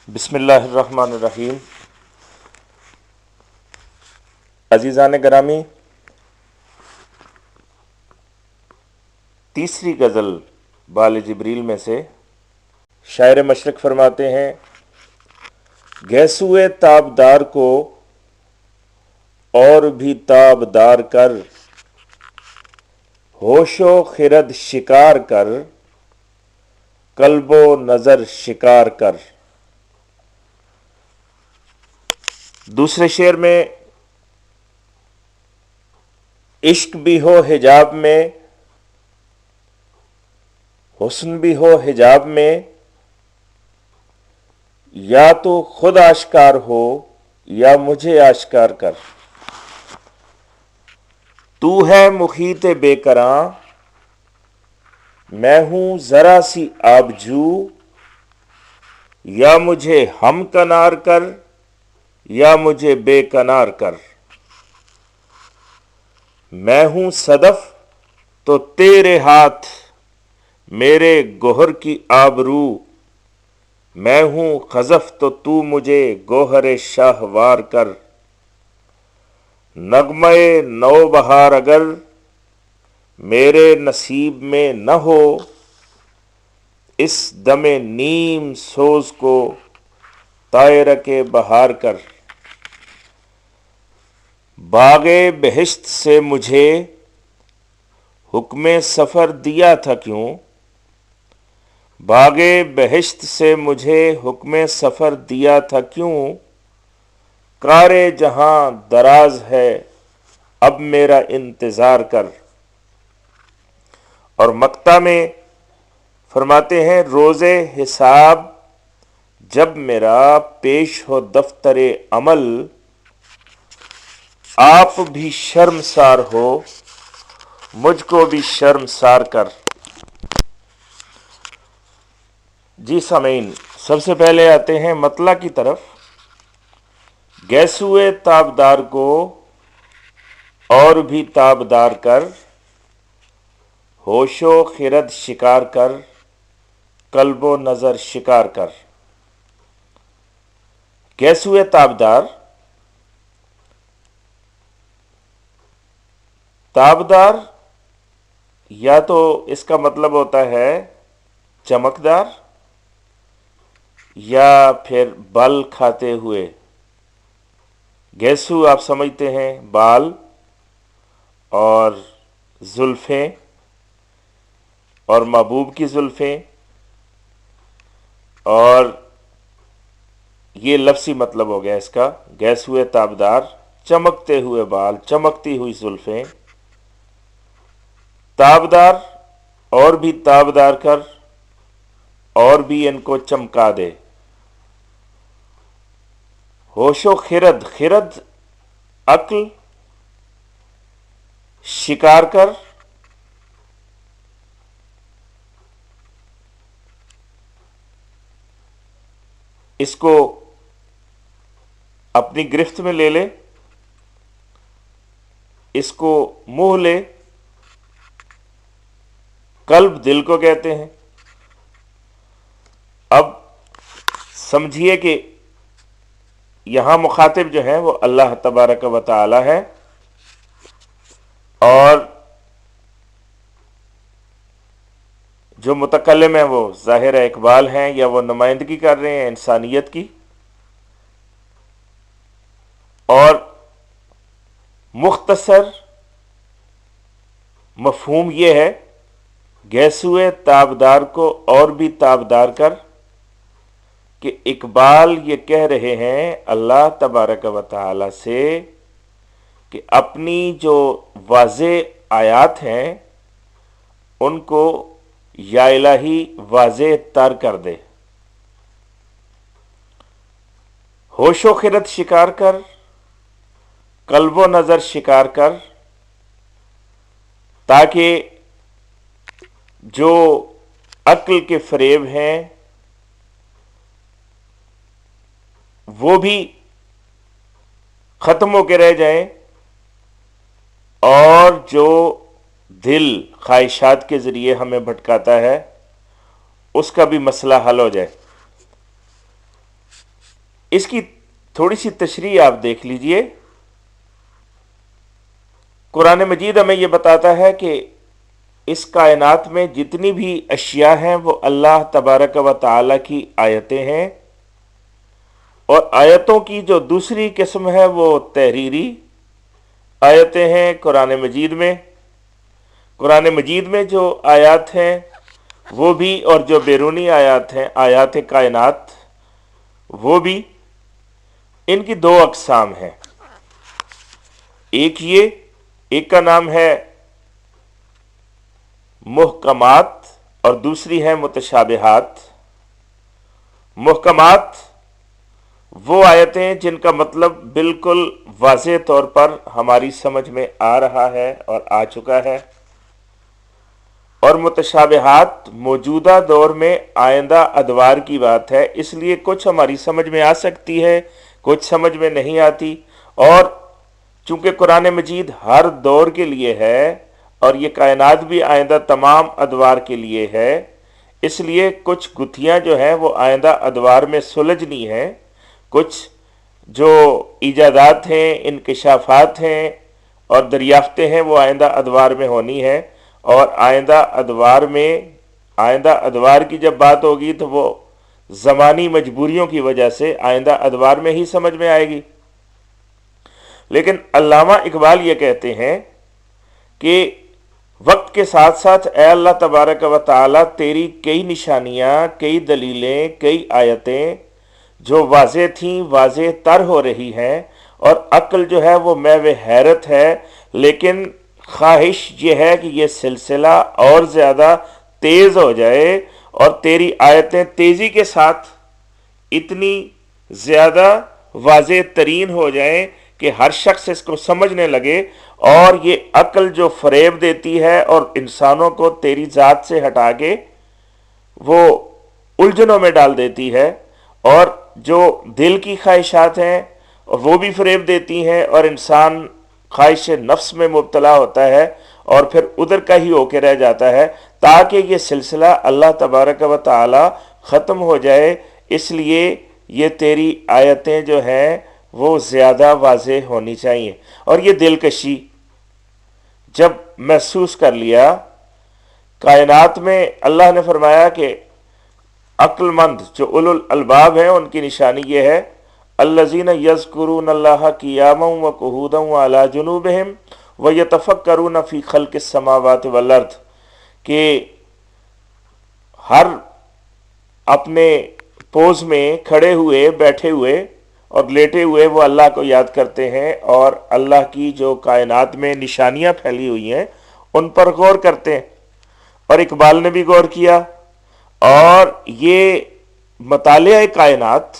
بسم اللہ الرحمن الرحیم۔ عزیزان گرامی، تیسری غزل بال جبریل میں سے شاعر مشرق فرماتے ہیں: گیسوئے تابدار کو اور بھی تابدار کر، ہوش و خرد شکار کر، قلب و نظر شکار کر۔ دوسرے شعر میں: عشق بھی ہو حجاب میں، حسن بھی ہو حجاب میں، یا تو خود آشکار ہو یا مجھے آشکار کر۔ تو ہے محیط بے کراں، میں ہوں ذرا سی آبجو، یا مجھے ہم کنار کر یا مجھے بے کنار کر۔ میں ہوں صدف تو تیرے ہاتھ میرے گوہر کی آبرو، میں ہوں خزف تو تو مجھے گوہر شاہوار کر۔ نغمہ نو بہار اگر میرے نصیب میں نہ ہو، اس دم نیم سوز کو طائرہ کے بہار کر۔ باغ بہشت سے مجھے حکم سفر دیا تھا کیوں، باغ بہشت سے مجھے حکم سفر دیا تھا کیوں، کار جہاں دراز ہے اب میرا انتظار کر۔ اور مقطع میں فرماتے ہیں: روز حساب جب میرا پیش ہو دفتر عمل، آپ بھی شرمسار ہو مجھ کو بھی شرمسار کر۔ جی سامعین، سب سے پہلے آتے ہیں مطلع کی طرف۔ گیسوئے تابدار کو اور بھی تابدار کر، ہوش و خرد شکار کر، قلب و نظر شکار کر۔ گیسوئے تابدار، تابدار یا تو اس کا مطلب ہوتا ہے چمکدار، یا پھر بل کھاتے ہوئے۔ گیسو آپ سمجھتے ہیں بال اور زلفیں، اور محبوب کی زلفیں، اور یہ لفظی مطلب ہو گیا اس کا۔ گیسوئے تابدار، چمکتے ہوئے بال، چمکتی ہوئی زلفیں۔ تابدار، اور بھی تابدار کر، اور بھی ان کو چمکا دے۔ ہوش و خرد، خرد عقل، شکار کر، اس کو اپنی گرفت میں لے لے، اس کو موہ لے۔ قلب دل کو کہتے ہیں۔ اب سمجھیے کہ یہاں مخاطب جو ہے وہ اللہ تبارک و تعالی ہے، اور جو متکلم ہیں وہ ظاہر اقبال ہیں، یا وہ نمائندگی کر رہے ہیں انسانیت کی۔ اور مختصر مفہوم یہ ہے: گیسوئے تابدار کو اور بھی تابدار کر، کہ اقبال یہ کہہ رہے ہیں اللہ تبارک و تعالی سے کہ اپنی جو واضح آیات ہیں ان کو یا الہی واضح تر کر دے۔ ہوش و خرد شکار کر، قلب و نظر شکار کر، تاکہ جو عقل کے فریب ہیں وہ بھی ختم ہو کے رہ جائیں، اور جو دل خواہشات کے ذریعے ہمیں بھٹکاتا ہے اس کا بھی مسئلہ حل ہو جائے۔ اس کی تھوڑی سی تشریح آپ دیکھ لیجئے. قرآن مجید ہمیں یہ بتاتا ہے کہ اس کائنات میں جتنی بھی اشیاء ہیں وہ اللہ تبارک و تعالی کی آیتیں ہیں، اور آیتوں کی جو دوسری قسم ہے وہ تحریری آیتیں ہیں. قرآن مجید میں جو آیات ہیں وہ بھی، اور جو بیرونی آیات ہیں آیات کائنات وہ بھی، ان کی دو اقسام ہیں. ایک کا نام ہے محکمات اور دوسری ہے متشابہات. محکمات وہ آیتیں جن کا مطلب بالکل واضح طور پر ہماری سمجھ میں آ رہا ہے اور آ چکا ہے، اور متشابہات موجودہ دور میں آئندہ ادوار کی بات ہے، اس لیے کچھ ہماری سمجھ میں آ سکتی ہے، کچھ سمجھ میں نہیں آتی. اور چونکہ قرآن مجید ہر دور کے لیے ہے اور یہ کائنات بھی آئندہ تمام ادوار کے لیے ہے، اس لیے کچھ گتھیاں جو ہیں وہ آئندہ ادوار میں سلجھنی ہیں، کچھ جو ایجادات ہیں، انکشافات ہیں اور دریافتیں ہیں وہ آئندہ ادوار میں ہونی ہے. اور آئندہ ادوار کی جب بات ہوگی تو وہ زمانی مجبوریوں کی وجہ سے آئندہ ادوار میں ہی سمجھ میں آئے گی. لیکن علامہ اقبال یہ کہتے ہیں کہ وقت کے ساتھ ساتھ اے اللہ تبارک و تعالی تیری کئی نشانیاں، کئی دلیلیں، کئی آیتیں جو واضح تھیں واضح تر ہو رہی ہیں، اور عقل جو ہے وہ محو حیرت ہے. لیکن خواہش یہ ہے کہ یہ سلسلہ اور زیادہ تیز ہو جائے اور تیری آیتیں تیزی کے ساتھ اتنی زیادہ واضح ترین ہو جائیں کہ ہر شخص اس کو سمجھنے لگے. اور یہ عقل جو فریب دیتی ہے اور انسانوں کو تیری ذات سے ہٹا کے وہ الجھنوں میں ڈال دیتی ہے، اور جو دل کی خواہشات ہیں وہ بھی فریب دیتی ہیں، اور انسان خواہش نفس میں مبتلا ہوتا ہے اور پھر ادھر کا ہی ہو کے رہ جاتا ہے، تاکہ یہ سلسلہ اللہ تبارک و تعالی ختم ہو جائے. اس لیے یہ تیری آیتیں جو ہیں وہ زیادہ واضح ہونی چاہیے. اور یہ دلکشی جب محسوس کر لیا کائنات میں، اللہ نے فرمایا کہ عقل مند جو اولو الالباب ہیں ان کی نشانی یہ ہے الذین یذکرون اللہ قیاما وقعودا وعلی جنوبہم ویتفکرون فی خلق السماوات والارض، کہ ہر اپنے پوز میں کھڑے ہوئے، بیٹھے ہوئے اور لیٹے ہوئے وہ اللہ کو یاد کرتے ہیں، اور اللہ کی جو کائنات میں نشانیاں پھیلی ہوئی ہیں ان پر غور کرتے ہیں. اور اقبال نے بھی غور کیا. اور یہ مطالعہ کائنات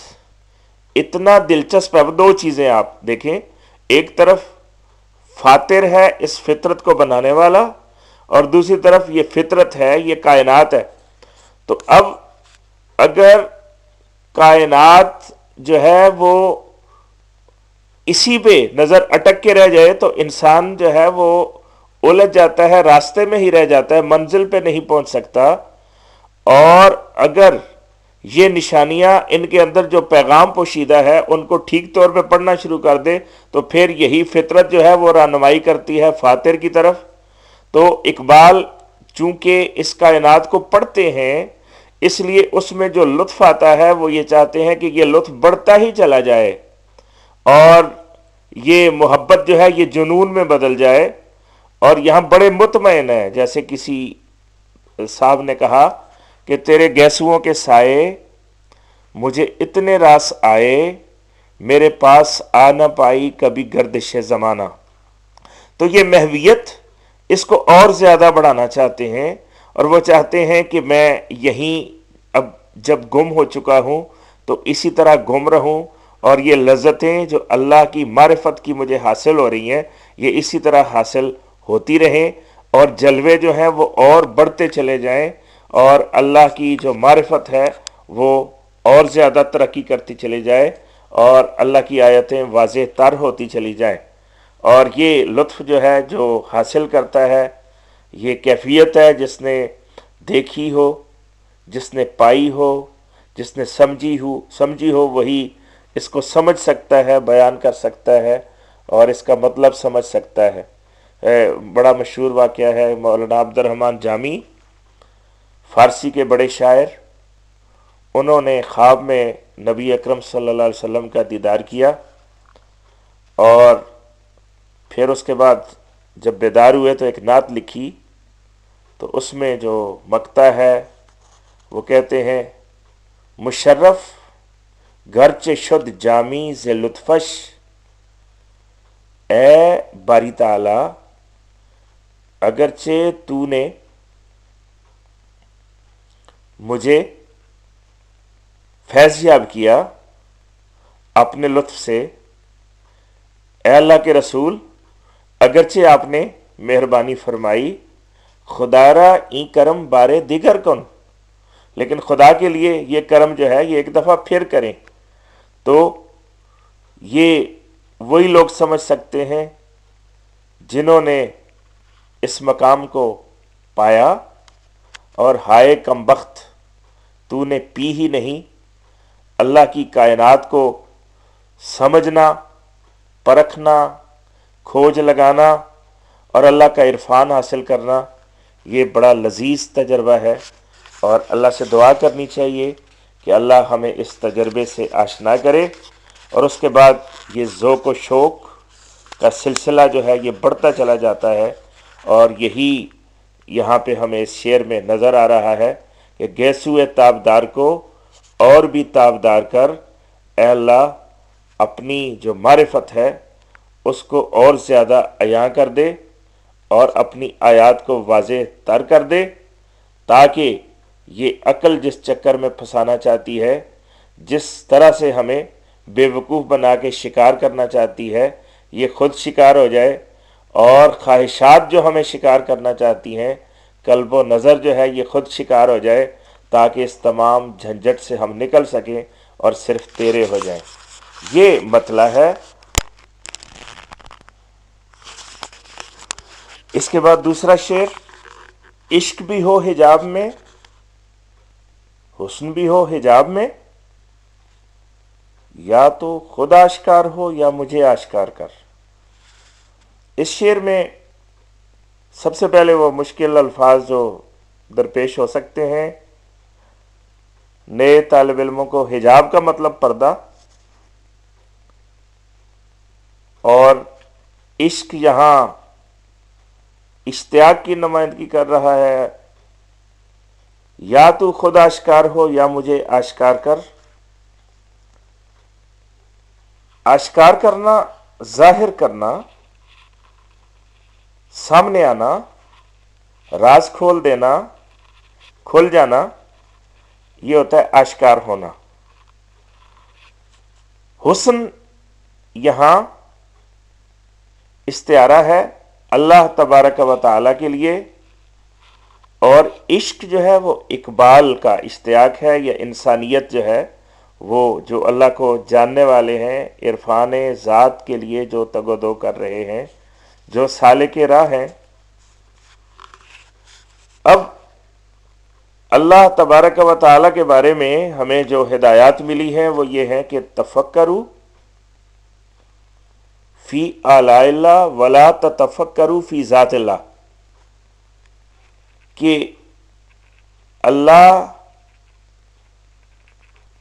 اتنا دلچسپ ہے. دو چیزیں آپ دیکھیں، ایک طرف فاتر ہے اس فطرت کو بنانے والا، اور دوسری طرف یہ فطرت ہے، یہ کائنات ہے. تو اب اگر کائنات جو ہے وہ اسی پہ نظر اٹک کے رہ جائے تو انسان جو ہے وہ الجھ جاتا ہے، راستے میں ہی رہ جاتا ہے، منزل پہ نہیں پہنچ سکتا. اور اگر یہ نشانیاں ان کے اندر جو پیغام پوشیدہ ہے ان کو ٹھیک طور پہ پڑھنا شروع کر دے تو پھر یہی فطرت جو ہے وہ رہنمائی کرتی ہے فاتر کی طرف. تو اقبال چونکہ اس کائنات کو پڑھتے ہیں اس لیے اس میں جو لطف آتا ہے وہ یہ چاہتے ہیں کہ یہ لطف بڑھتا ہی چلا جائے اور یہ محبت جو ہے یہ جنون میں بدل جائے. اور یہاں بڑے مطمئن ہیں، جیسے کسی صاحب نے کہا کہ تیرے گیسوؤں کے سائے مجھے اتنے راس آئے، میرے پاس آ نہ پائی کبھی گردش زمانہ. تو یہ محویت اس کو اور زیادہ بڑھانا چاہتے ہیں، اور وہ چاہتے ہیں کہ میں یہیں اب جب گم ہو چکا ہوں تو اسی طرح گم رہوں، اور یہ لذتیں جو اللہ کی معرفت کی مجھے حاصل ہو رہی ہیں یہ اسی طرح حاصل ہوتی رہیں، اور جلوے جو ہیں وہ اور بڑھتے چلے جائیں، اور اللہ کی جو معرفت ہے وہ اور زیادہ ترقی کرتی چلی جائے، اور اللہ کی آیتیں واضح تر ہوتی چلی جائیں. اور یہ لطف جو ہے جو حاصل کرتا ہے یہ کیفیت ہے جس نے دیکھی ہو، جس نے پائی ہو، جس نے سمجھی ہو وہی اس کو سمجھ سکتا ہے، بیان کر سکتا ہے اور اس کا مطلب سمجھ سکتا ہے۔ بڑا مشہور واقعہ ہے، مولانا عبد الرحمن جامی فارسی کے بڑے شاعر، انہوں نے خواب میں نبی اکرم صلی اللہ علیہ وسلم کا دیدار کیا، اور پھر اس کے بعد جب بیدار ہوئے تو ایک نعت لکھی، تو اس میں جو مقطع ہے وہ کہتے ہیں: مشرف گرچہ شد جامی ز لطفش، اے باری تعالی اگرچہ تو نے مجھے فیض یاب کیا اپنے لطف سے، اے اللہ کے رسول اگرچہ آپ نے مہربانی فرمائی، خدا را این کرم بارے دیگر کن، لیکن خدا کے لیے یہ کرم جو ہے یہ ایک دفعہ پھر کریں۔ تو یہ وہی لوگ سمجھ سکتے ہیں جنہوں نے اس مقام کو پایا، اور ہائے کم بخت تو نے پی ہی نہیں۔ اللہ کی کائنات کو سمجھنا، پرکھنا، کھوج لگانا اور اللہ کا عرفان حاصل کرنا، یہ بڑا لذیذ تجربہ ہے، اور اللہ سے دعا کرنی چاہیے کہ اللہ ہمیں اس تجربے سے آشنا کرے، اور اس کے بعد یہ ذوق و شوق کا سلسلہ جو ہے یہ بڑھتا چلا جاتا ہے، اور یہی یہاں پہ ہمیں اس شعر میں نظر آ رہا ہے کہ گیسوئے تابدار کو اور بھی تابدار کر، اے اللہ اپنی جو معرفت ہے اس کو اور زیادہ عیاں کر دے، اور اپنی آیات کو واضح تر کر دے، تاکہ یہ عقل جس چکر میں پھنسانا چاہتی ہے، جس طرح سے ہمیں بے وقوف بنا کے شکار کرنا چاہتی ہے، یہ خود شکار ہو جائے، اور خواہشات جو ہمیں شکار کرنا چاہتی ہیں، قلب و نظر جو ہے یہ خود شکار ہو جائے، تاکہ اس تمام جھنجھٹ سے ہم نکل سکیں اور صرف تیرے ہو جائیں۔ یہ مطلع ہے۔ اس کے بعد دوسرا شعر: عشق بھی ہو حجاب میں، حسن بھی ہو حجاب میں، یا تو خود آشکار ہو یا مجھے آشکار کر۔ اس شعر میں سب سے پہلے وہ مشکل الفاظ جو درپیش ہو سکتے ہیں، نئے طالب علموں کو حجاب کا مطلب پردہ، اور عشق یہاں اشتیاق کی نمائندگی کر رہا ہے، یا تو خود آشکار ہو یا مجھے آشکار کر۔ آشکار کرنا، ظاہر کرنا، سامنے آنا، راز کھول دینا، کھل جانا، یہ ہوتا ہے آشکار ہونا۔ حسن یہاں استعارہ ہے اللہ تبارک و تعالی کے لیے، اور عشق جو ہے وہ اقبال کا اشتیاق ہے، یا انسانیت جو ہے وہ جو اللہ کو جاننے والے ہیں، عرفان ذات کے لیے جو تگ و دو کر رہے ہیں، جو سالک راہ ہیں۔ اب اللہ تبارک و تعالی کے بارے میں ہمیں جو ہدایات ملی ہیں وہ یہ ہے کہ تفکروا فی آلاء اللہ ولا تتفکروا فی ذات اللہ، کہ اللہ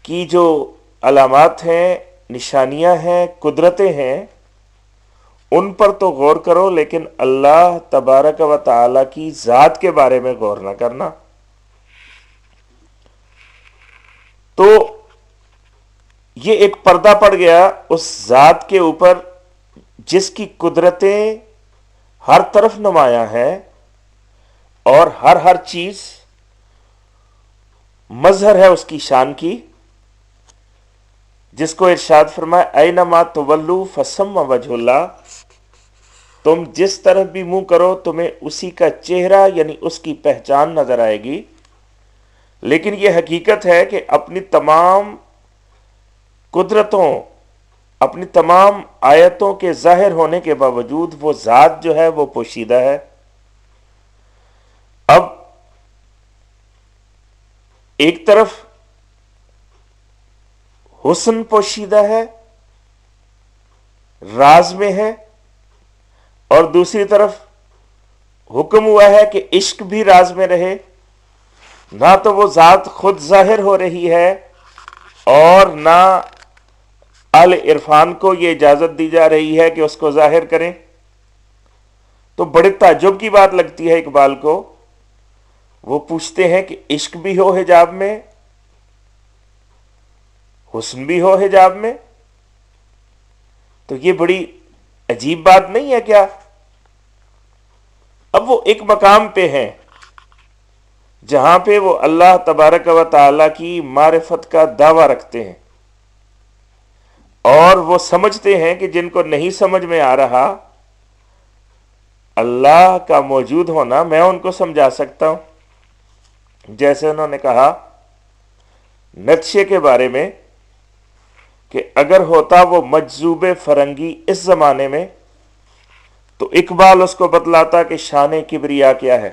کی جو علامات ہیں، نشانیاں ہیں، قدرتیں ہیں، ان پر تو غور کرو، لیکن اللہ تبارک و تعالی کی ذات کے بارے میں غور نہ کرنا۔ تو یہ ایک پردہ پڑ گیا اس ذات کے اوپر جس کی قدرتیں ہر طرف نمایاں ہیں، اور ہر چیز مظہر ہے اس کی شان کی، جس کو ارشاد فرمائے اینما تولوا فثم وجہ اللہ، تم جس طرف بھی منہ کرو تمہیں اسی کا چہرہ یعنی اس کی پہچان نظر آئے گی۔ لیکن یہ حقیقت ہے کہ اپنی تمام قدرتوں، اپنی تمام آیتوں کے ظاہر ہونے کے باوجود وہ ذات جو ہے وہ پوشیدہ ہے۔ اب ایک طرف حسن پوشیدہ ہے، راز میں ہے، اور دوسری طرف حکم ہوا ہے کہ عشق بھی راز میں رہے، نہ تو وہ ذات خود ظاہر ہو رہی ہے اور نہ اہل عرفان کو یہ اجازت دی جا رہی ہے کہ اس کو ظاہر کریں. تو بڑے تعجب کی بات لگتی ہے اقبال کو. وہ پوچھتے ہیں کہ عشق بھی ہو حجاب میں، حسن بھی ہو حجاب میں، تو یہ بڑی عجیب بات نہیں ہے کیا؟ اب وہ ایک مقام پہ ہیں جہاں پہ وہ اللہ تبارک و تعالی کی معرفت کا دعویٰ رکھتے ہیں، اور وہ سمجھتے ہیں کہ جن کو نہیں سمجھ میں آ رہا اللہ کا موجود ہونا، میں ان کو سمجھا سکتا ہوں. جیسے انہوں نے کہا نقشے کے بارے میں کہ اگر ہوتا وہ مجذوب فرنگی اس زمانے میں تو اقبال اس کو بتلاتا کہ شان کبریا کیا ہے.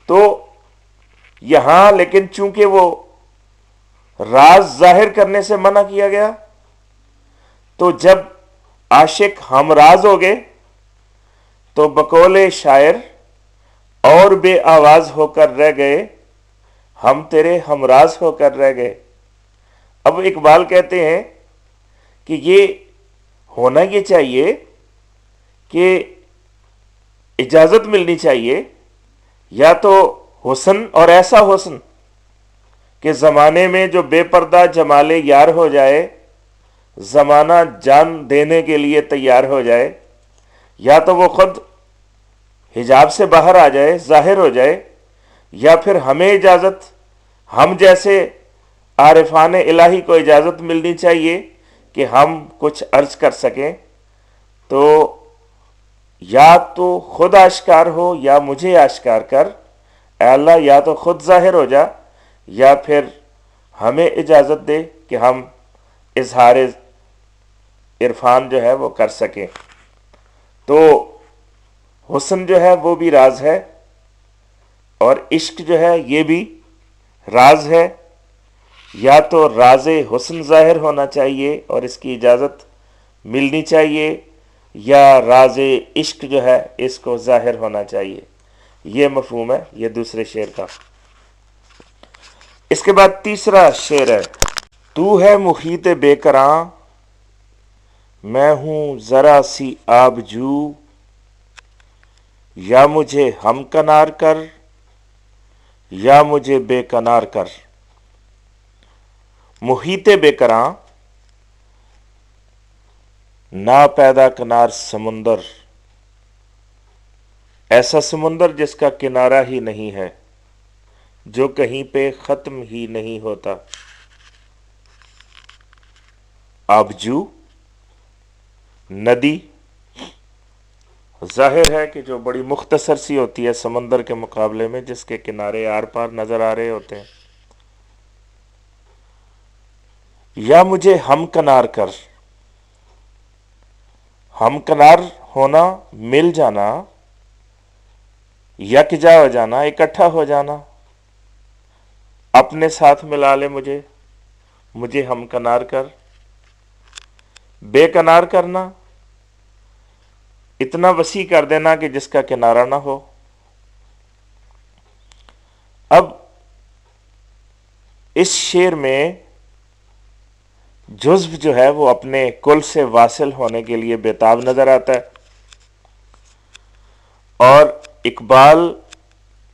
تو یہاں لیکن چونکہ وہ راز ظاہر کرنے سے منع کیا گیا، تو جب عاشق ہم راز ہو گئے تو بقول شاعر اور بے آواز ہو کر رہ گئے، ہم تیرے ہمراز ہو کر رہ گئے. اب اقبال کہتے ہیں کہ یہ ہونا یہ چاہیے کہ اجازت ملنی چاہیے، یا تو حسن اور ایسا حسن کہ زمانے میں جو بے پردہ جمال یار ہو جائے، زمانہ جان دینے کے لیے تیار ہو جائے، یا تو وہ خود حجاب سے باہر آ جائے، ظاہر ہو جائے، یا پھر ہمیں اجازت، ہم جیسے عارفان الہی کو اجازت ملنی چاہیے کہ ہم کچھ عرض کر سکیں. تو یا تو خود آشکار ہو یا مجھے آشکار کر، اے اللہ یا تو خود ظاہر ہو جا یا پھر ہمیں اجازت دے کہ ہم اظہار عرفان جو ہے وہ کر سکیں. تو حسن جو ہے وہ بھی راز ہے، اور عشق جو ہے یہ بھی راز ہے. یا تو راز حسن ظاہر ہونا چاہیے اور اس کی اجازت ملنی چاہیے، یا راز عشق جو ہے اس کو ظاہر ہونا چاہیے. یہ مفہوم ہے یہ دوسرے شعر کا. اس کے بعد تیسرا شعر ہے، تو ہے محیط بے کراں، میں ہوں ذرا سی آب جو، یا مجھے ہم کنار کر یا مجھے بے کنار کر. محیط بے کراں، نا پیدا کنار سمندر، ایسا سمندر جس کا کنارہ ہی نہیں ہے، جو کہیں پہ ختم ہی نہیں ہوتا. آبجو ندی ظاہر ہے کہ جو بڑی مختصر سی ہوتی ہے سمندر کے مقابلے میں، جس کے کنارے آر پار نظر آ رہے ہوتے ہیں. یا مجھے ہم کنار کر، ہم کنار ہونا، مل جانا، یکجا ہو جانا، اکٹھا ہو جانا، اپنے ساتھ ملا لے مجھے ہم کنار کر. بے کنار کرنا، اتنا وسیع کر دینا کہ جس کا کنارہ نہ ہو. اب اس شعر میں جزو جو ہے وہ اپنے کل سے واصل ہونے کے لیے بےتاب نظر آتا ہے، اور اقبال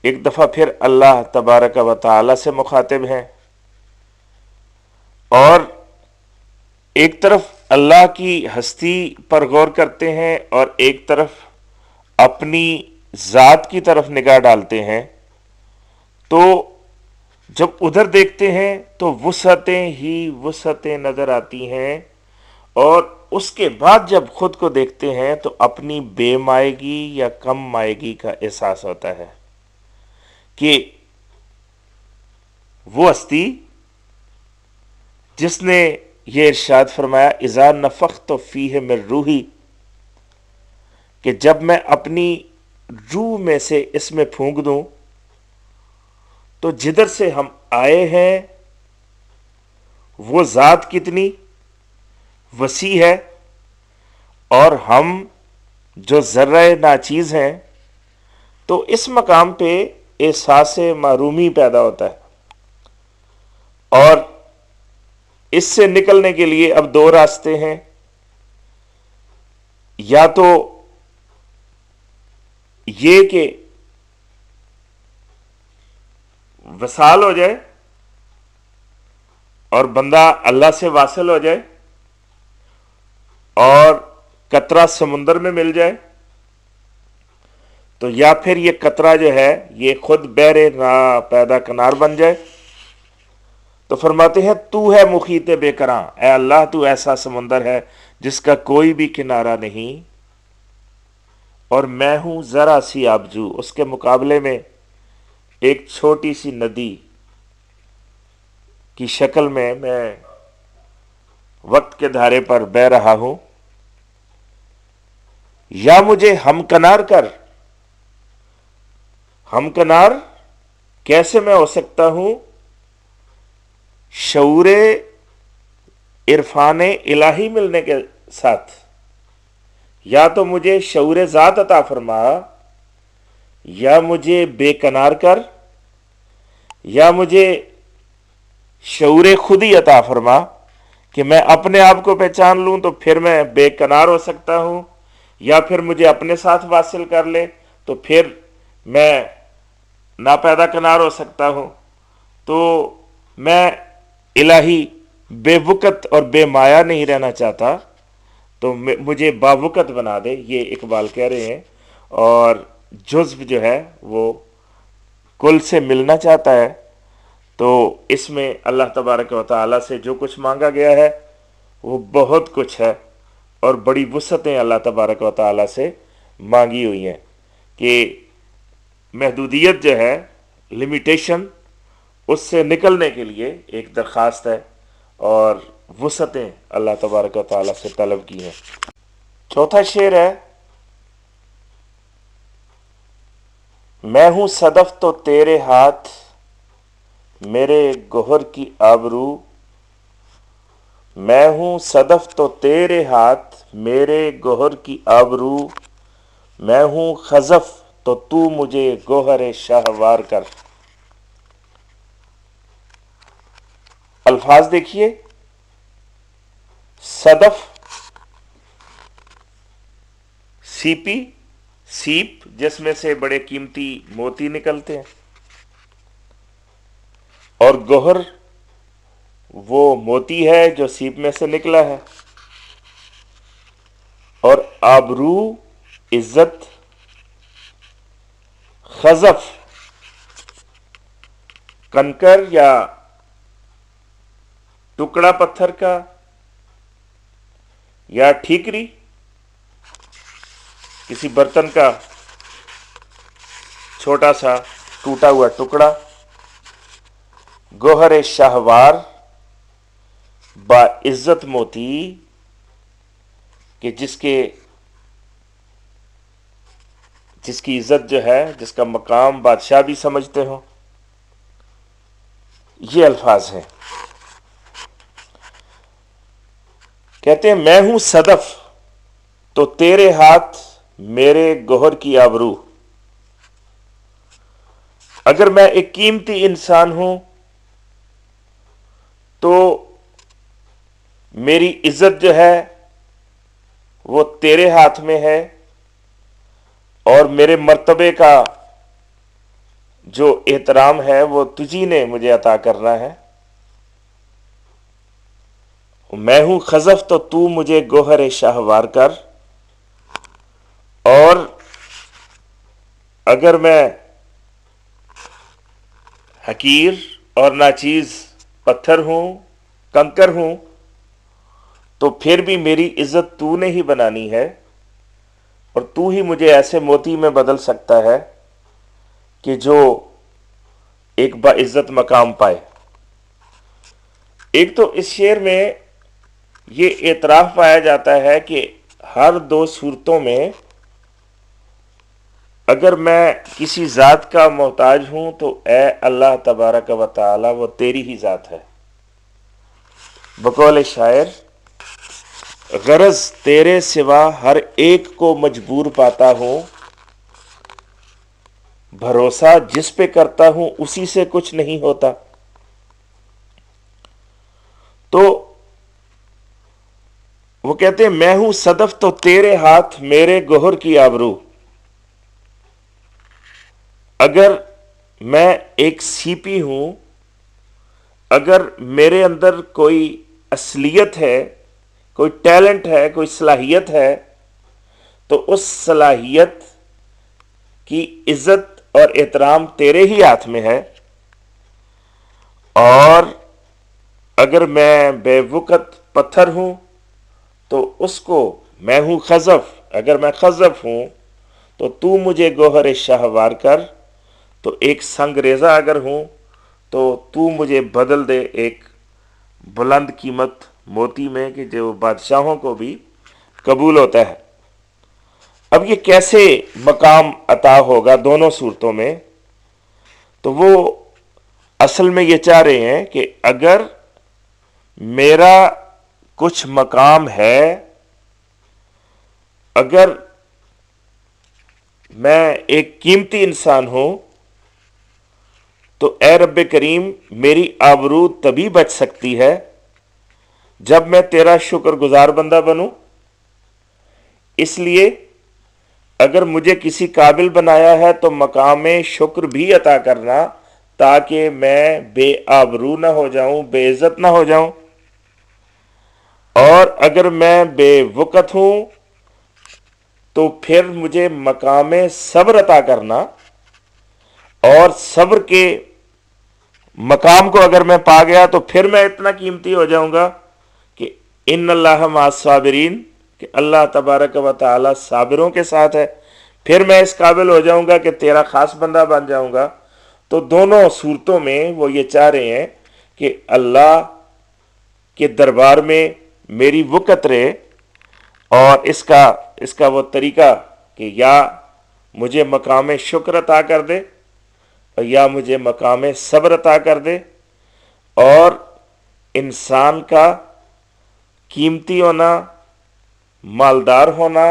ایک دفعہ پھر اللہ تبارک و تعالی سے مخاطب ہیں، اور ایک طرف اللہ کی ہستی پر غور کرتے ہیں اور ایک طرف اپنی ذات کی طرف نگاہ ڈالتے ہیں. تو جب ادھر دیکھتے ہیں تو وسعتیں ہی وسعتیں نظر آتی ہیں، اور اس کے بعد جب خود کو دیکھتے ہیں تو اپنی بے مائگی یا کم مائگی کا احساس ہوتا ہے کہ وہ ہستی جس نے یہ ارشاد فرمایا اذا نفخت فیہ من روحی، کہ جب میں اپنی روح میں سے اس میں پھونک دوں تو جدھر سے ہم آئے ہیں وہ ذات کتنی وسیع ہے، اور ہم جو ذرہ ناچیز ہیں، تو اس مقام پہ احساس محرومی پیدا ہوتا ہے. اور اس سے نکلنے کے لیے اب دو راستے ہیں. یا تو یہ کہ وصال ہو جائے اور بندہ اللہ سے واصل ہو جائے اور قطرہ سمندر میں مل جائے، تو یا پھر یہ قطرہ جو ہے یہ خود بحر نا پیدا کنار بن جائے. تو فرماتے ہیں تو ہے محیط بے کراں، اے اللہ تو ایسا سمندر ہے جس کا کوئی بھی کنارہ نہیں، اور میں ہوں ذرا سی آبجو، اس کے مقابلے میں ایک چھوٹی سی ندی کی شکل میں وقت کے دھارے پر بہ رہا ہوں. یا مجھے ہمکنار کر. ہمکنار کیسے میں ہو سکتا ہوں؟ شعور عرفان الہی ملنے کے ساتھ. یا تو مجھے شعور ذات عطا فرما، یا مجھے بے کنار کر، یا مجھے شعور خودی عطا فرما کہ میں اپنے آپ کو پہچان لوں تو پھر میں بے کنار ہو سکتا ہوں، یا پھر مجھے اپنے ساتھ واصل کر لے تو پھر میں ناپیدا کنار ہو سکتا ہوں. تو میں الہی بے وقت اور بے مایا نہیں رہنا چاہتا، تو مجھے باوقت بنا دے، یہ اقبال کہہ رہے ہیں. اور جزو جو ہے وہ کل سے ملنا چاہتا ہے، تو اس میں اللہ تبارک و تعالیٰ سے جو کچھ مانگا گیا ہے وہ بہت کچھ ہے، اور بڑی وسعتیں اللہ تبارک و تعالیٰ سے مانگی ہوئی ہیں کہ محدودیت جو ہے، لمیٹیشن، اس سے نکلنے کے لیے ایک درخواست ہے، اور وسعتیں اللہ تبارک و تعالیٰ سے طلب کی ہیں. چوتھا شعر ہے: میں ہوں صدف تو تیرے ہاتھ میرے گوہر کی آبرو، میں ہوں صدف تو تیرے ہاتھ میرے گوہر کی آبرو، میں ہوں خزف تو تو مجھے گوہر شاہوار کر. الفاظ دیکھیے: صدف، سیپی، سیپ جس میں سے بڑے قیمتی موتی نکلتے ہیں، اور گوہر وہ موتی ہے جو سیپ میں سے نکلا ہے، اور آبرو عزت، خزف کنکر یا ٹکڑا پتھر کا یا ٹھیکری، کسی برتن کا چھوٹا سا ٹوٹا ہوا ٹکڑا. گوہر شاہوار، با عزت موتی کہ جس کی عزت جو ہے، جس کا مقام بادشاہ بھی سمجھتے ہوں. یہ الفاظ ہیں. کہتے ہیں میں ہوں صدف تو تیرے ہاتھ میرے گوہر کی آبرو. اگر میں ایک قیمتی انسان ہوں تو میری عزت جو ہے وہ تیرے ہاتھ میں ہے، اور میرے مرتبے کا جو احترام ہے وہ تجھی نے مجھے عطا کرنا ہے. میں ہوں خزف تو تو مجھے گوہر شاہوار کر. اور اگر میں حقیر اور ناچیز پتھر ہوں، کنکر ہوں، تو پھر بھی میری عزت تو نے ہی بنانی ہے، اور تو ہی مجھے ایسے موتی میں بدل سکتا ہے کہ جو ایک باعزت مقام پائے. ایک تو اس شعر میں یہ اعتراف پایا جاتا ہے کہ ہر دو صورتوں میں اگر میں کسی ذات کا محتاج ہوں تو اے اللہ تبارک و تعالی وہ تیری ہی ذات ہے. بقول شاعر، غرض تیرے سوا ہر ایک کو مجبور پاتا ہوں، بھروسہ جس پہ کرتا ہوں اسی سے کچھ نہیں ہوتا۔ تو وہ کہتے ہیں میں ہوں صدف تو تیرے ہاتھ میرے گوہر کی آبرو۔ اگر میں ایک سیپی ہوں، اگر میرے اندر کوئی اصلیت ہے، کوئی ٹیلنٹ ہے، کوئی صلاحیت ہے، تو اس صلاحیت کی عزت اور احترام تیرے ہی ہاتھ میں ہے۔ اور اگر میں بے وقت پتھر ہوں تو اس کو میں ہوں خزف، اگر میں خزف ہوں تو تو مجھے گوہر شاہوار کر، تو ایک سنگ ریزہ اگر ہوں تو تو مجھے بدل دے ایک بلند قیمت موتی میں، کہ جو بادشاہوں کو بھی قبول ہوتا ہے۔ اب یہ کیسے مقام عطا ہوگا دونوں صورتوں میں؟ تو وہ اصل میں یہ چاہ رہے ہیں کہ اگر میرا کچھ مقام ہے، اگر میں ایک قیمتی انسان ہوں، تو اے رب کریم میری آبرو تبھی بچ سکتی ہے جب میں تیرا شکر گزار بندہ بنوں۔ اس لیے اگر مجھے کسی قابل بنایا ہے تو مقام شکر بھی عطا کرنا، تاکہ میں بے آبرو نہ ہو جاؤں، بے عزت نہ ہو جاؤں۔ اور اگر میں بے وقت ہوں تو پھر مجھے مقام صبر عطا کرنا، اور صبر کے مقام کو اگر میں پا گیا تو پھر میں اتنا قیمتی ہو جاؤں گا کہ ان اللہ مع الصابرین، کہ اللہ تبارک و تعالی صابروں کے ساتھ ہے، پھر میں اس قابل ہو جاؤں گا کہ تیرا خاص بندہ بن جاؤں گا۔ تو دونوں صورتوں میں وہ یہ چاہ رہے ہیں کہ اللہ کے دربار میں میری وقت رہے، اور اس کا وہ طریقہ کہ یا مجھے مقام شکر عطا کر دے، یا مجھے مقام صبر عطا کر دے۔ اور انسان کا قیمتی ہونا، مالدار ہونا،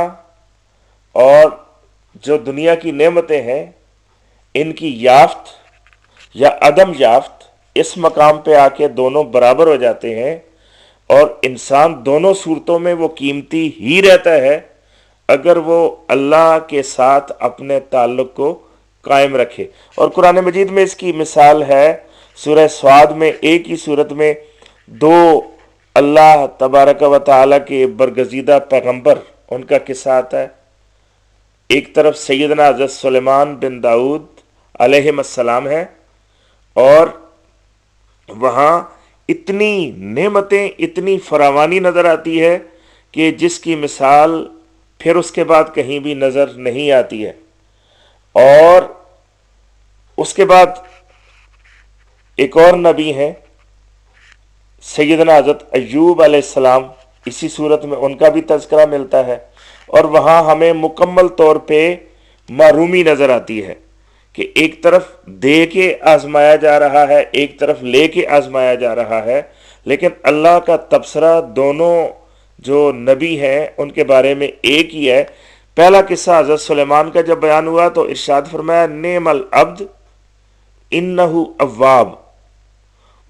اور جو دنیا کی نعمتیں ہیں ان کی یافت یا عدم یافت، اس مقام پہ آ کے دونوں برابر ہو جاتے ہیں، اور انسان دونوں صورتوں میں وہ قیمتی ہی رہتا ہے اگر وہ اللہ کے ساتھ اپنے تعلق کو قائم رکھے۔ اور قرآن مجید میں اس کی مثال ہے، سورہ سعد میں ایک ہی صورت میں دو اللہ تبارک و تعالیٰ کے برگزیدہ پیغمبر، ان کا قصہ آتا ہے۔ ایک طرف سیدنا حضرت سلیمان بن داؤد علیہ السلام ہے، اور وہاں اتنی نعمتیں، اتنی فراوانی نظر آتی ہے کہ جس کی مثال پھر اس کے بعد کہیں بھی نظر نہیں آتی ہے۔ اور اس کے بعد ایک اور نبی ہیں سیدنا حضرت ایوب علیہ السلام، اسی صورت میں ان کا بھی تذکرہ ملتا ہے، اور وہاں ہمیں مکمل طور پہ معرومی نظر آتی ہے کہ ایک طرف دے کے آزمایا جا رہا ہے، ایک طرف لے کے آزمایا جا رہا ہے، لیکن اللہ کا تبصرہ دونوں جو نبی ہیں ان کے بارے میں ایک ہی ہے۔ پہلا قصہ حضرت سلیمان کا جب بیان ہوا تو ارشاد فرمایا نعم العبد انہ اواب،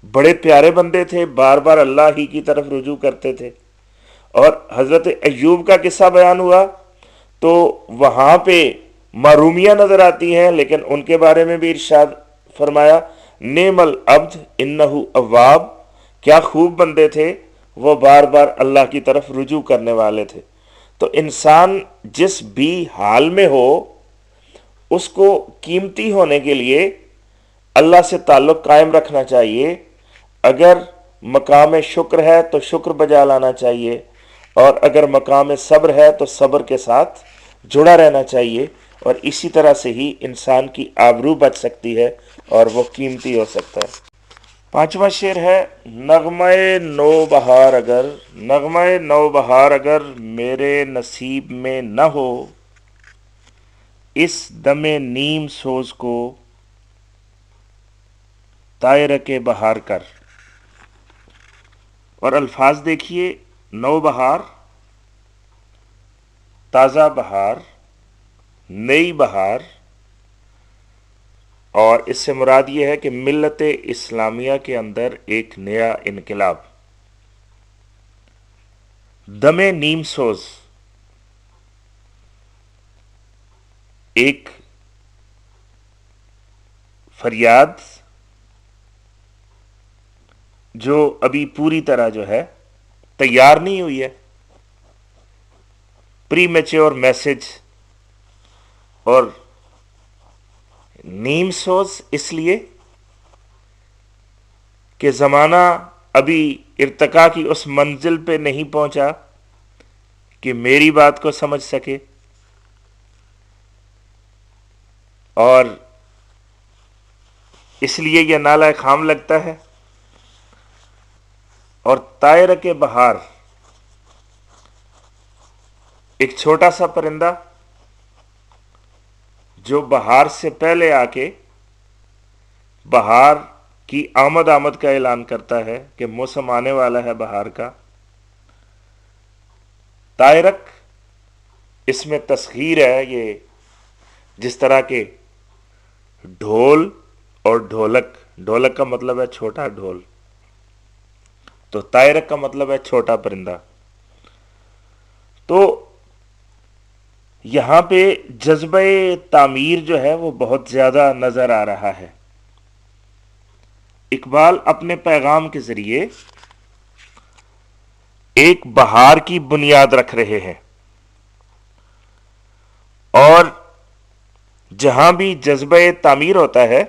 بڑے پیارے بندے تھے، بار بار اللہ ہی کی طرف رجوع کرتے تھے۔ اور حضرت ایوب کا قصہ بیان ہوا تو وہاں پہ معرومیاں نظر آتی ہیں، لیکن ان کے بارے میں بھی ارشاد فرمایا نعم العبد انہ اواب، کیا خوب بندے تھے، وہ بار بار اللہ کی طرف رجوع کرنے والے تھے۔ تو انسان جس بھی حال میں ہو، اس کو قیمتی ہونے کے لیے اللہ سے تعلق قائم رکھنا چاہیے۔ اگر مقام شکر ہے تو شکر بجا لانا چاہیے، اور اگر مقام صبر ہے تو صبر کے ساتھ جڑا رہنا چاہیے، اور اسی طرح سے ہی انسان کی آبرو بچ سکتی ہے اور وہ قیمتی ہو سکتا ہے۔ پانچواں شعر ہے نغمہ نو بہار اگر، نغمہ نو بہار اگر میرے نصیب میں نہ ہو، اس دم نیم سوز کو طائرک بہار کر۔ اور الفاظ دیکھیے، نو بہار، تازہ بہار، نئی بہار، اور اس سے مراد یہ ہے کہ ملت اسلامیہ کے اندر ایک نیا انقلاب، دم نیم سوز، ایک فریاد جو ابھی پوری طرح جو ہے تیار نہیں ہوئی ہے، پری میچور میسج، اور نیم سوز اس لیے کہ زمانہ ابھی ارتقاء کی اس منزل پہ نہیں پہنچا کہ میری بات کو سمجھ سکے، اور اس لیے یہ نالہ خام لگتا ہے۔ اور طائر کے بہار، ایک چھوٹا سا پرندہ جو بہار سے پہلے آ کے بہار کی آمد کا اعلان کرتا ہے کہ موسم آنے والا ہے بہار کا۔ طائرک، اس میں تسخیر ہے، یہ جس طرح کے ڈھول اور ڈھولک، ڈھولک کا مطلب ہے چھوٹا ڈھول، تو طائرک کا مطلب ہے چھوٹا پرندہ۔ تو یہاں پہ جذبہ تعمیر جو ہے وہ بہت زیادہ نظر آ رہا ہے۔ اقبال اپنے پیغام کے ذریعے ایک بہار کی بنیاد رکھ رہے ہیں، اور جہاں بھی جذبہ تعمیر ہوتا ہے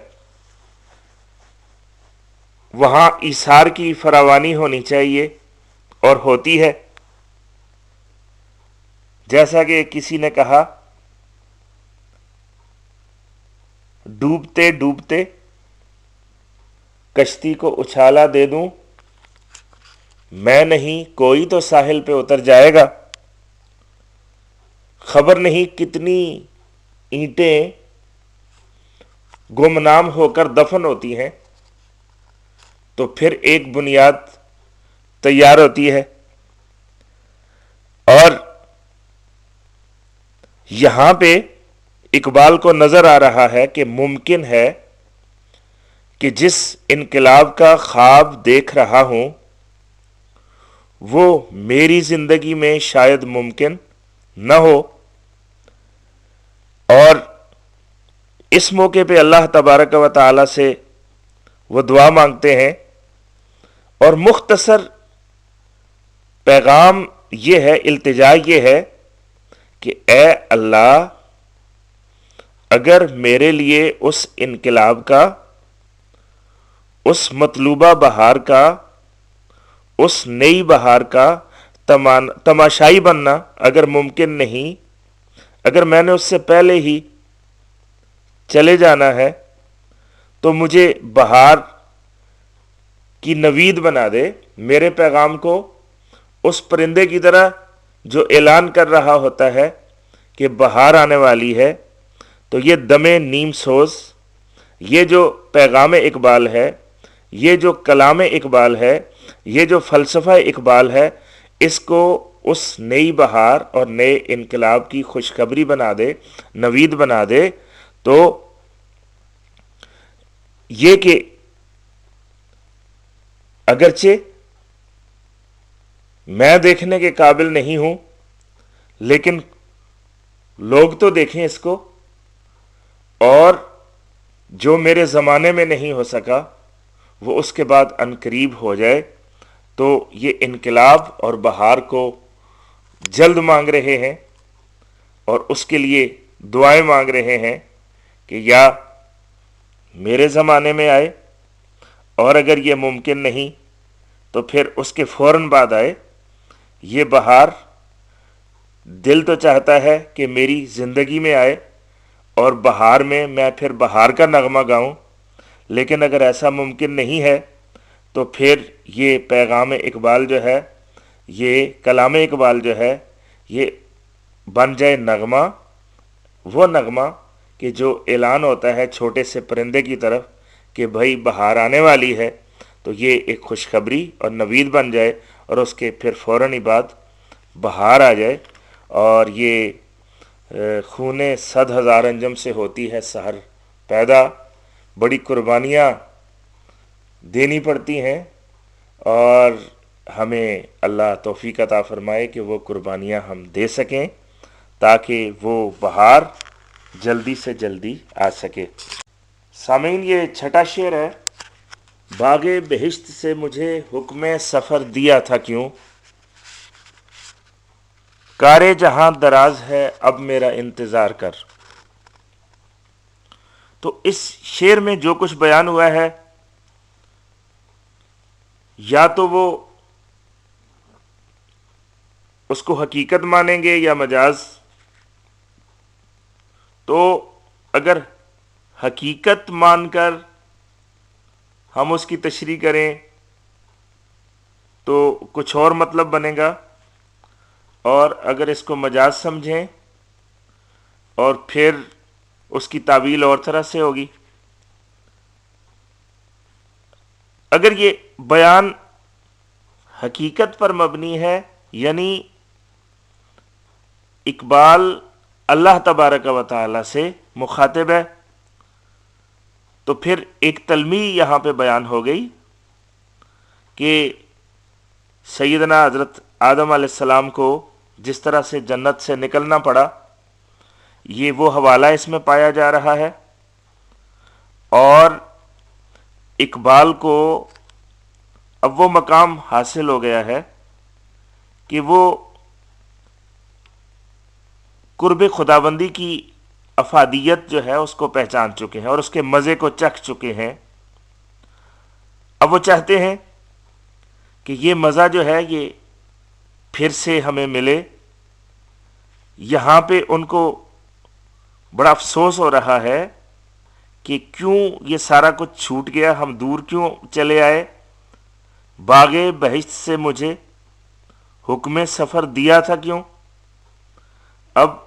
وہاں ایثار کی فراوانی ہونی چاہیے، اور ہوتی ہے۔ جیسا کہ کسی نے کہا، ڈوبتے ڈوبتے کشتی کو اچھالا دے دوں، میں نہیں کوئی تو ساحل پہ اتر جائے گا، خبر نہیں کتنی اینٹیں گمنام ہو کر دفن ہوتی ہیں، تو پھر ایک بنیاد تیار ہوتی ہے۔ اور یہاں پہ اقبال کو نظر آ رہا ہے کہ ممکن ہے کہ جس انقلاب کا خواب دیکھ رہا ہوں وہ میری زندگی میں شاید ممکن نہ ہو، اور اس موقع پہ اللہ تبارک و تعالی سے وہ دعا مانگتے ہیں، اور مختصر پیغام یہ ہے، التجا یہ ہے کہ اے اللہ، اگر میرے لیے اس انقلاب کا، اس مطلوبہ بہار کا، اس نئی بہار کا تماشائی بننا اگر ممکن نہیں، اگر میں نے اس سے پہلے ہی چلے جانا ہے، تو مجھے بہار کی نوید بنا دے، میرے پیغام کو اس پرندے کی طرح جو اعلان کر رہا ہوتا ہے کہ بہار آنے والی ہے۔ تو یہ دم نیم سوز، یہ جو پیغام اقبال ہے، یہ جو کلام اقبال ہے، یہ جو فلسفہ اقبال ہے، اس کو اس نئی بہار اور نئے انقلاب کی خوشخبری بنا دے، نوید بنا دے۔ تو یہ کہ اگرچہ میں دیکھنے کے قابل نہیں ہوں، لیکن لوگ تو دیکھیں اس کو، اور جو میرے زمانے میں نہیں ہو سکا وہ اس کے بعد عنقریب ہو جائے۔ تو یہ انقلاب اور بہار کو جلد مانگ رہے ہیں، اور اس کے لیے دعائیں مانگ رہے ہیں کہ یا میرے زمانے میں آئے، اور اگر یہ ممکن نہیں تو پھر اس کے فوراً بعد آئے۔ یہ بہار دل تو چاہتا ہے کہ میری زندگی میں آئے، اور بہار میں میں پھر بہار کا نغمہ گاؤں، لیکن اگر ایسا ممکن نہیں ہے تو پھر یہ پیغام اقبال جو ہے، یہ کلام اقبال جو ہے، یہ بن جائے نغمہ، وہ نغمہ کہ جو اعلان ہوتا ہے چھوٹے سے پرندے کی طرف کہ بھائی بہار آنے والی ہے۔ تو یہ ایک خوشخبری اور نوید بن جائے، اور اس کے پھر فوراً ہی بعد بہار آ جائے، اور یہ خون 100,000 انجم سے ہوتی ہے سحر پیدا، بڑی قربانیاں دینی پڑتی ہیں، اور ہمیں اللہ توفیق عطا فرمائے کہ وہ قربانیاں ہم دے سکیں تاکہ وہ بہار جلدی سے جلدی آ سکے۔ سامعین، یہ چھٹا شعر ہے۔ باغ بہشت سے مجھے حکم سفر دیا تھا کیوں، کار جہاں دراز ہے اب میرا انتظار کر۔ تو اس شعر میں جو کچھ بیان ہوا ہے، یا تو وہ اس کو حقیقت مانیں گے یا مجاز۔ تو اگر حقیقت مان کر ہم اس کی تشریح کریں تو کچھ اور مطلب بنے گا، اور اگر اس کو مجاز سمجھیں اور پھر اس کی تعویل اور طرح سے ہوگی۔ اگر یہ بیان حقیقت پر مبنی ہے، یعنی اقبال اللہ تبارک و تعالی سے مخاطب ہے، تو پھر ایک تلمیح یہاں پہ بیان ہو گئی کہ سیدنا حضرت آدم علیہ السلام کو جس طرح سے جنت سے نکلنا پڑا، یہ وہ حوالہ اس میں پایا جا رہا ہے، اور اقبال کو اب وہ مقام حاصل ہو گیا ہے کہ وہ قرب خداوندی کی افادیت جو ہے اس کو پہچان چکے ہیں اور اس کے مزے کو چکھ چکے ہیں۔ اب وہ چاہتے ہیں کہ یہ مزہ جو ہے یہ پھر سے ہمیں ملے۔ یہاں پہ ان کو بڑا افسوس ہو رہا ہے کہ کیوں یہ سارا کچھ چھوٹ گیا، ہم دور کیوں چلے آئے۔ باغ بہشت سے مجھے حکم سفر دیا تھا کیوں۔ اب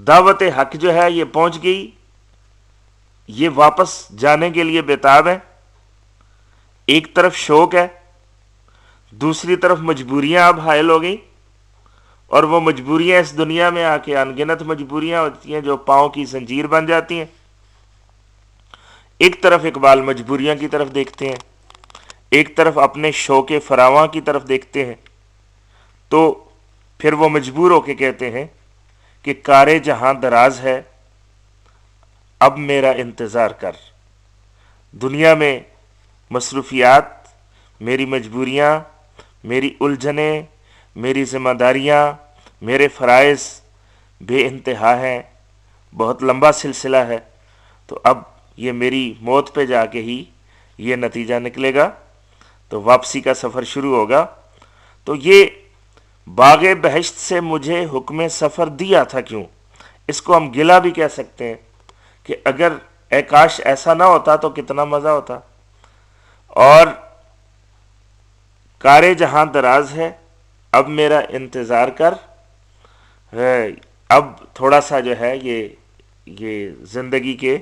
دعوت حق جو ہے یہ پہنچ گئی، یہ واپس جانے کے لیے بےتاب ہے۔ ایک طرف شوق ہے، دوسری طرف مجبوریاں اب حائل ہو گئی، اور وہ مجبوریاں اس دنیا میں آ کے ان گنت مجبوریاں ہوتی ہیں جو پاؤں کی زنجیر بن جاتی ہیں۔ ایک طرف اقبال مجبوریاں کی طرف دیکھتے ہیں، ایک طرف اپنے شوق فراواں کی طرف دیکھتے ہیں، تو پھر وہ مجبور ہو کے کہتے ہیں کہ کار جہاں دراز ہے اب میرا انتظار کر۔ دنیا میں مصروفیات، میری مجبوریاں، میری الجھنیں، میری ذمہ داریاں، میرے فرائض بے انتہا ہیں، بہت لمبا سلسلہ ہے، تو اب یہ میری موت پہ جا کے ہی یہ نتیجہ نکلے گا، تو واپسی کا سفر شروع ہوگا۔ تو یہ باغ بہشت سے مجھے حکم سفر دیا تھا کیوں، اس کو ہم گلہ بھی کہہ سکتے ہیں کہ اگر اے کاش ایسا نہ ہوتا تو کتنا مزہ ہوتا۔ اور کار جہاں دراز ہے اب میرا انتظار کر، اب تھوڑا سا جو ہے یہ زندگی کے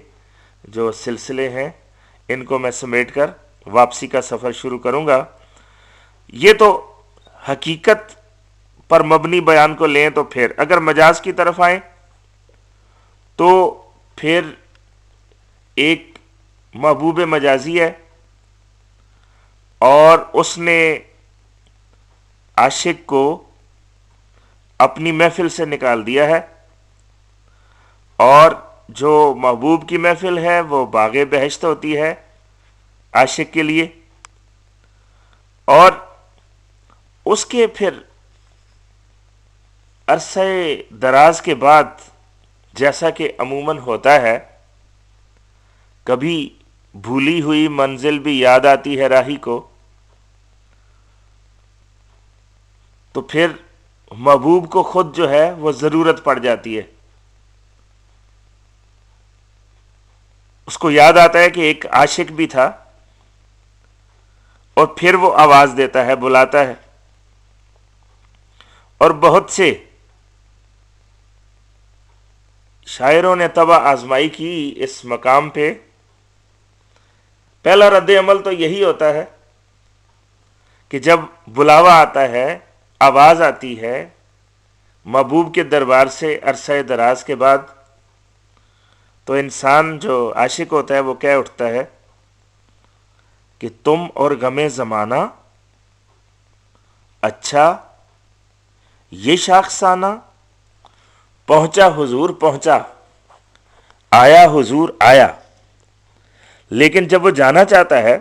جو سلسلے ہیں ان کو میں سمیٹ کر واپسی کا سفر شروع کروں گا۔ یہ تو حقیقت پر مبنی بیان کو لیں، تو پھر اگر مجاز کی طرف آئیں تو پھر ایک محبوب مجازی ہے، اور اس نے عاشق کو اپنی محفل سے نکال دیا ہے، اور جو محبوب کی محفل ہے وہ باغ بہشت ہوتی ہے عاشق کے لیے، اور اس کے پھر عرصہ دراز کے بعد جیسا کہ عموماً ہوتا ہے، کبھی بھولی ہوئی منزل بھی یاد آتی ہے راہی کو، تو پھر محبوب کو خود جو ہے وہ ضرورت پڑ جاتی ہے۔ اس کو یاد آتا ہے کہ ایک عاشق بھی تھا، اور پھر وہ آواز دیتا ہے، بلاتا ہے۔ اور بہت سے شاعروں نے طبع آزمائی کی اس مقام پہ پہلا رد عمل تو یہی ہوتا ہے کہ جب بلاوا آتا ہے، آواز آتی ہے محبوب کے دربار سے عرصہ دراز کے بعد، تو انسان جو عاشق ہوتا ہے وہ کہہ اٹھتا ہے کہ تم اور غم زمانہ، اچھا یہ شاخسانہ، پہنچا حضور پہنچا، آیا حضور آیا۔ لیکن جب وہ جانا چاہتا ہے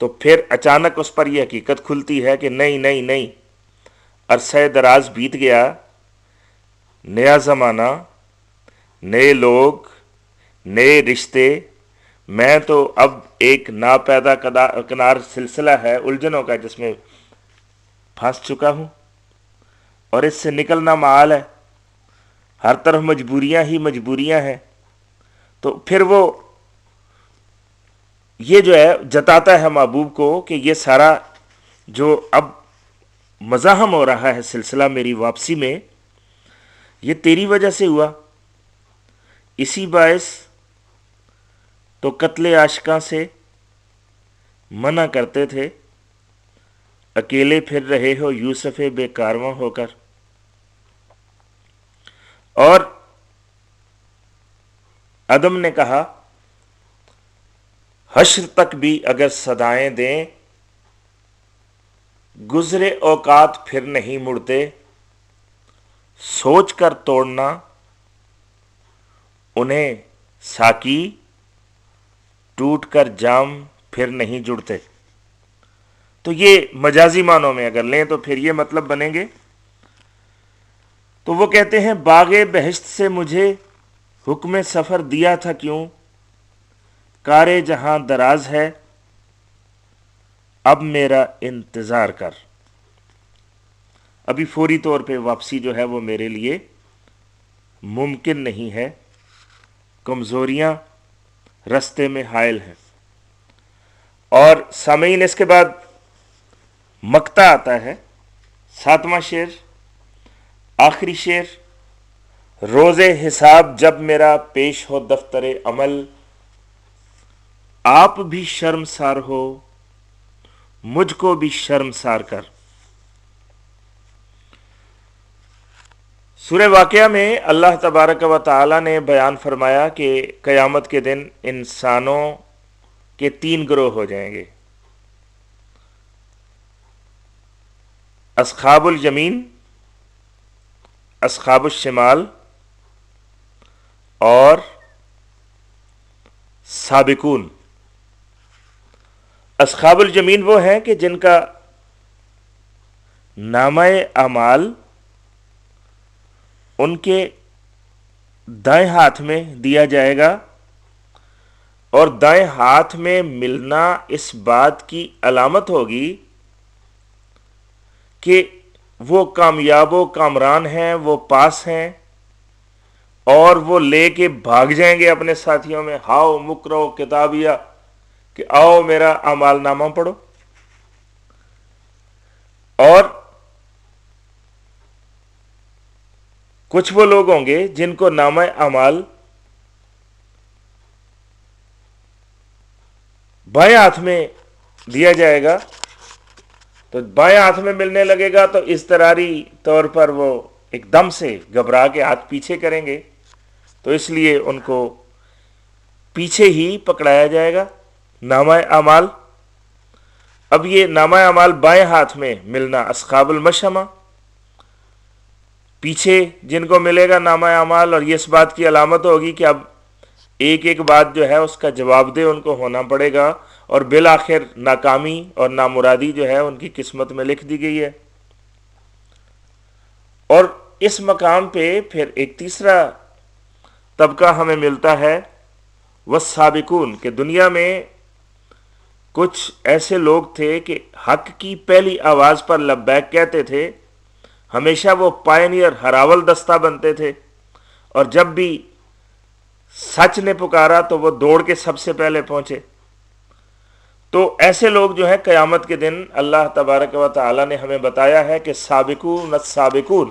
تو پھر اچانک اس پر یہ حقیقت کھلتی ہے کہ نہیں نہیں نہیں، عرصہ دراز بیت گیا، نیا زمانہ، نئے لوگ، نئے رشتے، میں تو اب ایک ناپیدا کنار سلسلہ ہے الجھنوں کا جس میں پھنس چکا ہوں، اور اس سے نکلنا محال ہے، ہر طرف مجبوریاں ہی مجبوریاں ہیں۔ تو پھر وہ یہ جو ہے جتاتا ہے محبوب کو کہ یہ سارا جو اب مزاحم ہو رہا ہے سلسلہ میری واپسی میں، یہ تیری وجہ سے ہوا، اسی باعث تو قتل عاشقاں سے منع کرتے تھے، اکیلے پھر رہے ہو یوسف بے کارواں ہو کر۔ اور آدم نے کہا حشر تک بھی اگر صدائیں دیں، گزرے اوقات پھر نہیں مڑتے، سوچ کر توڑنا انہیں ساکی، ٹوٹ کر جام پھر نہیں جڑتے۔ تو یہ مجازی معنوں میں اگر لیں تو پھر یہ مطلب بنیں گے۔ تو وہ کہتے ہیں باغ بہشت سے مجھے حکم سفر دیا تھا کیوں، کار جہاں دراز ہے اب میرا انتظار کر۔ ابھی فوری طور پہ واپسی جو ہے وہ میرے لیے ممکن نہیں ہے، کمزوریاں رستے میں حائل ہیں۔ اور سامعین اس کے بعد مقطع آتا ہے، 7واں شعر، آخری شعر، روز حساب جب میرا پیش ہو دفتر عمل، آپ بھی شرمسار ہو مجھ کو بھی شرمسار کر۔ سورہ واقعہ میں اللہ تبارک و تعالی نے بیان فرمایا کہ قیامت کے دن انسانوں کے 3 گروہ ہو جائیں گے، اصحاب الیمین، اصحاب الشمال اور سابقون۔ اصحاب الیمین وہ ہیں کہ جن کا نامہ اعمال ان کے دائیں ہاتھ میں دیا جائے گا، اور دائیں ہاتھ میں ملنا اس بات کی علامت ہوگی کہ وہ کامیاب و کامران ہیں، وہ پاس ہیں، اور وہ لے کے بھاگ جائیں گے اپنے ساتھیوں میں، ہاؤ مکرو کتابیہ، کہ آؤ میرا اعمال نامہ پڑھو۔ اور کچھ وہ لوگ ہوں گے جن کو نامہ اعمال بائیں ہاتھ میں دیا جائے گا، تو بائیں ہاتھ میں ملنے لگے گا تو اضطراری طور پر وہ ایک دم سے گھبرا کے ہاتھ پیچھے کریں گے، تو اس لیے ان کو پیچھے ہی پکڑایا جائے گا نامہ اعمال۔ اب یہ نامہ اعمال بائیں ہاتھ میں ملنا اصحاب المشأمہ، پیچھے جن کو ملے گا نامہ اعمال، اور یہ اس بات کی علامت ہوگی کہ اب ایک ایک بات جو ہے اس کا جواب دہ ان کو ہونا پڑے گا، اور بالآخر ناکامی اور نامرادی جو ہے ان کی قسمت میں لکھ دی گئی ہے۔ اور اس مقام پہ پھر ایک تیسرا طبقہ ہمیں ملتا ہے، والسابقون، کہ دنیا میں کچھ ایسے لوگ تھے کہ حق کی پہلی آواز پر لبیک کہتے تھے، ہمیشہ وہ پائنیئر، ہراول دستہ بنتے تھے، اور جب بھی سچ نے پکارا تو وہ دوڑ کے سب سے پہلے پہنچے۔ تو ایسے لوگ جو ہیں قیامت کے دن اللہ تبارک و تعالی نے ہمیں بتایا ہے کہ سابقون السابقون،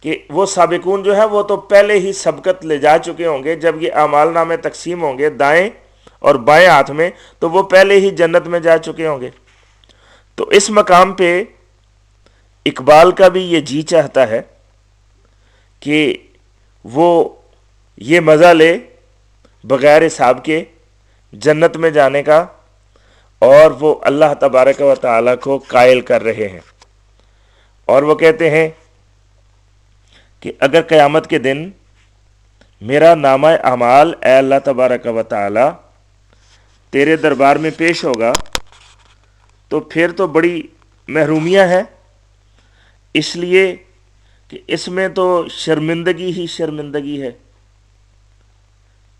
کہ وہ سابقون جو ہیں وہ تو پہلے ہی سبقت لے جا چکے ہوں گے۔ جب یہ اعمال نامے تقسیم ہوں گے، دائیں اور بائیں ہاتھ میں، تو وہ پہلے ہی جنت میں جا چکے ہوں گے۔ تو اس مقام پہ اقبال کا بھی یہ جی چاہتا ہے کہ وہ یہ مزہ لے بغیر حساب کے جنت میں جانے کا، اور وہ اللہ تبارک و تعالیٰ کو قائل کر رہے ہیں، اور وہ کہتے ہیں کہ اگر قیامت کے دن میرا نامہ اعمال اے اللہ تبارک و تعالیٰ تیرے دربار میں پیش ہوگا تو پھر تو بڑی محرومیاں ہیں، اس لیے کہ اس میں تو شرمندگی ہی شرمندگی ہے،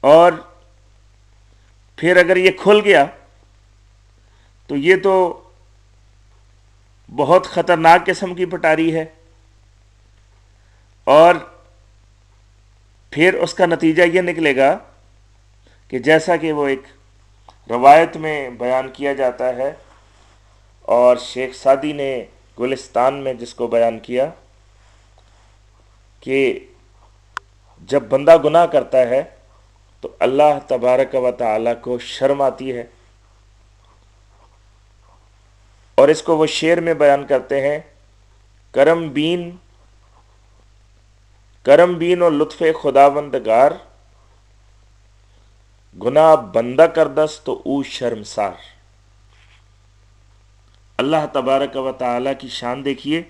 اور پھر اگر یہ کھل گیا تو یہ تو بہت خطرناک قسم کی پٹاری ہے، اور پھر اس کا نتیجہ یہ نکلے گا کہ جیسا کہ وہ ایک روایت میں بیان کیا جاتا ہے، اور شیخ سعدی نے گلستان میں جس کو بیان کیا، کہ جب بندہ گناہ کرتا ہے تو اللہ تبارک و تعالیٰ کو شرم آتی ہے، اور اس کو وہ شعر میں بیان کرتے ہیں، کرم بین و لطف خداوندگار، گناہ بندہ کردست تو او شرمسار۔ اللہ تبارک و تعالیٰ کی شان دیکھیے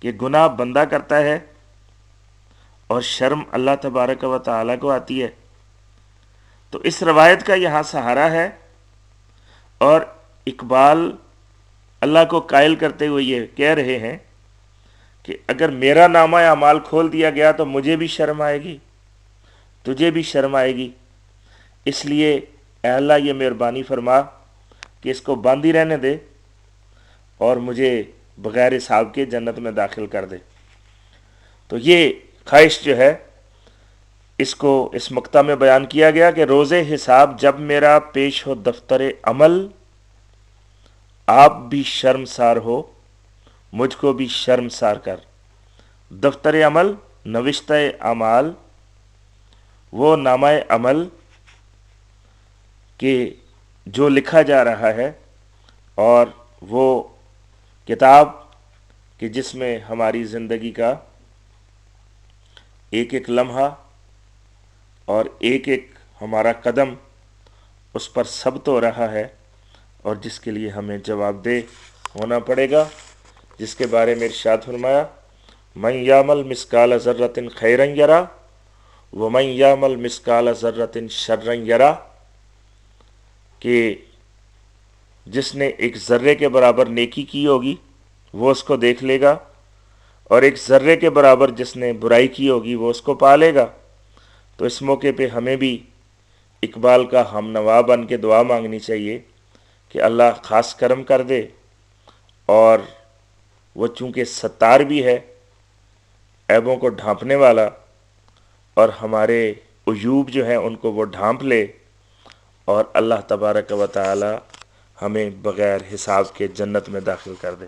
کہ گناہ بندہ کرتا ہے اور شرم اللہ تبارک و تعالیٰ کو آتی ہے۔ تو اس روایت کا یہاں سہارا ہے، اور اقبال اللہ کو قائل کرتے ہوئے یہ کہہ رہے ہیں کہ اگر میرا نامہ اعمال کھول دیا گیا تو مجھے بھی شرم آئے گی، تجھے بھی شرم آئے گی، اس لیے اے اللہ یہ مہربانی فرما کہ اس کو بند ہی رہنے دے اور مجھے بغیر حساب کے جنت میں داخل کر دے۔ تو یہ خواہش جو ہے اس کو اس مقطع میں بیان کیا گیا کہ روز حساب جب میرا پیش ہو دفتر عمل، آپ بھی شرمسار ہو مجھ کو بھی شرمسار کر۔ دفتر عمل، نوشتہ اعمال، وہ نامہ عمل کہ جو لکھا جا رہا ہے، اور وہ کتاب کہ جس میں ہماری زندگی کا ایک ایک لمحہ اور ایک ایک ہمارا قدم اس پر ثبت ہو رہا ہے، اور جس کے لیے ہمیں جواب دہ ہونا پڑے گا، جس کے بارے میں ارشاد فرمایا، من یعمل مثقال ذرۃ خیرا یرا ومن یعمل مثقال ذرۃ شرا یرا، کہ جس نے ایک ذرے کے برابر نیکی کی ہوگی وہ اس کو دیکھ لے گا، اور ایک ذرے کے برابر جس نے برائی کی ہوگی وہ اس کو پا لے گا۔ تو اس موقع پہ ہمیں بھی اقبال کا ہم نوا بن کے دعا مانگنی چاہیے کہ اللہ خاص کرم کر دے، اور وہ چونکہ ستار بھی ہے، عیبوں کو ڈھانپنے والا، اور ہمارے عیوب جو ہیں ان کو وہ ڈھانپ لے، اور اللہ تبارک و تعالی ہمیں بغیر حساب کے جنت میں داخل کر دے۔